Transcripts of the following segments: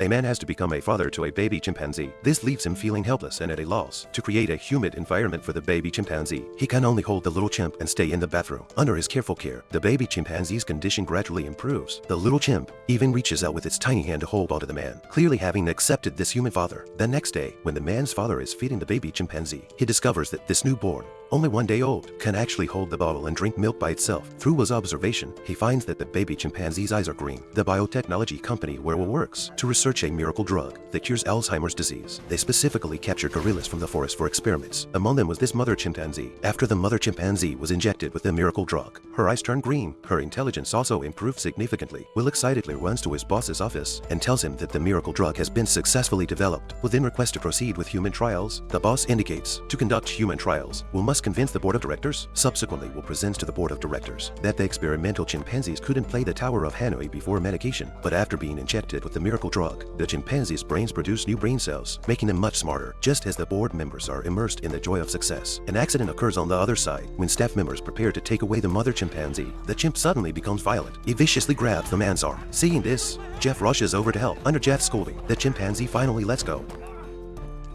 A man has to become a father to a baby chimpanzee. This leaves him feeling helpless and at a loss. To create a humid environment for the baby chimpanzee, he can only hold the little chimp and stay in the bathroom. Under his careful care, the baby chimpanzee's condition gradually improves. The little chimp even reaches out with its tiny hand to hold onto the man, clearly having accepted this human father. The next day, when the man's father is feeding the baby chimpanzee, he discovers that this newborn, only 1 day old, can actually hold the bottle and drink milk by itself. Through his observation, he finds that the baby chimpanzee's eyes are green. The biotechnology company Werewell works to research a miracle drug that cures Alzheimer's disease. They specifically captured gorillas from the forest for experiments. Among them was this mother chimpanzee. After the mother chimpanzee was injected with the miracle drug, her eyes turned green. Her intelligence also improved significantly. Will excitedly runs to his boss's office and tells him that the miracle drug has been successfully developed. Will then request to proceed with human trials. The boss indicates to conduct human trials. Will must convince the board of directors. Subsequently, Will presents to the board of directors that the experimental chimpanzees couldn't play the Tower of Hanoi before medication, but after being injected with the miracle drug, the chimpanzees' brains produce new brain cells, making them much smarter. Just as the board members are immersed in the joy of success, an accident occurs on the other side. When staff members prepare to take away the mother chimpanzee, the chimp suddenly becomes violent. He viciously grabs the man's arm. Seeing this, Jeff rushes over to help. Under Jeff's scolding, the chimpanzee finally lets go.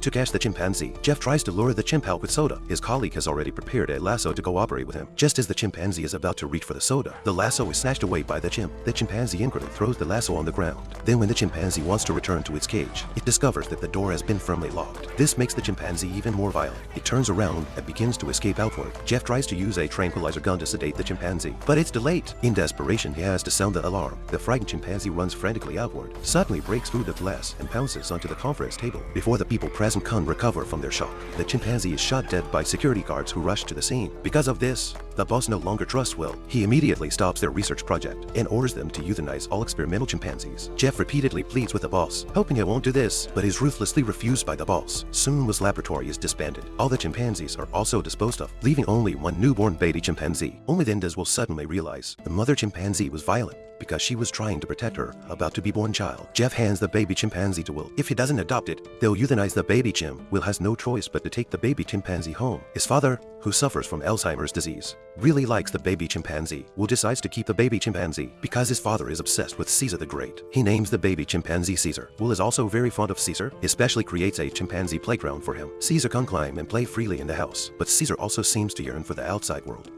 To catch the chimpanzee, Jeff tries to lure the chimp out with soda. His colleague has already prepared a lasso to cooperate with him. Just as the chimpanzee is about to reach for the soda, the lasso is snatched away by the chimp. The chimpanzee angrily throws the lasso on the ground. Then when the chimpanzee wants to return to its cage, it discovers that the door has been firmly locked. This makes the chimpanzee even more violent. It turns around and begins to escape outward. Jeff tries to use a tranquilizer gun to sedate the chimpanzee, but it's too late. In desperation, he has to sound the alarm. The frightened chimpanzee runs frantically outward, suddenly breaks through the glass and pounces onto the conference table. Before the people present can recover from their shock, the chimpanzee is shot dead by security guards who rush to the scene. Because of this, the boss no longer trusts Will. He immediately stops their research project and orders them to euthanize all experimental chimpanzees. Jeff repeatedly pleads with the boss, hoping he won't do this, but is ruthlessly refused by the boss. Soon Will's laboratory is disbanded. All the chimpanzees are also disposed of, leaving only one newborn baby chimpanzee. Only then does Will suddenly realize the mother chimpanzee was violent because she was trying to protect her about to be born child. Jeff hands the baby chimpanzee to Will. If he doesn't adopt it, they'll euthanize the baby chimp. Will has no choice but to take the baby chimpanzee home. His father, who suffers from Alzheimer's disease, really likes the baby chimpanzee. Will decides to keep the baby chimpanzee because his father is obsessed with Caesar the Great. He names the baby chimpanzee Caesar. Will is also very fond of Caesar, especially creates a chimpanzee playground for him. Caesar can climb and play freely in the house, but Caesar also seems to yearn for the outside world.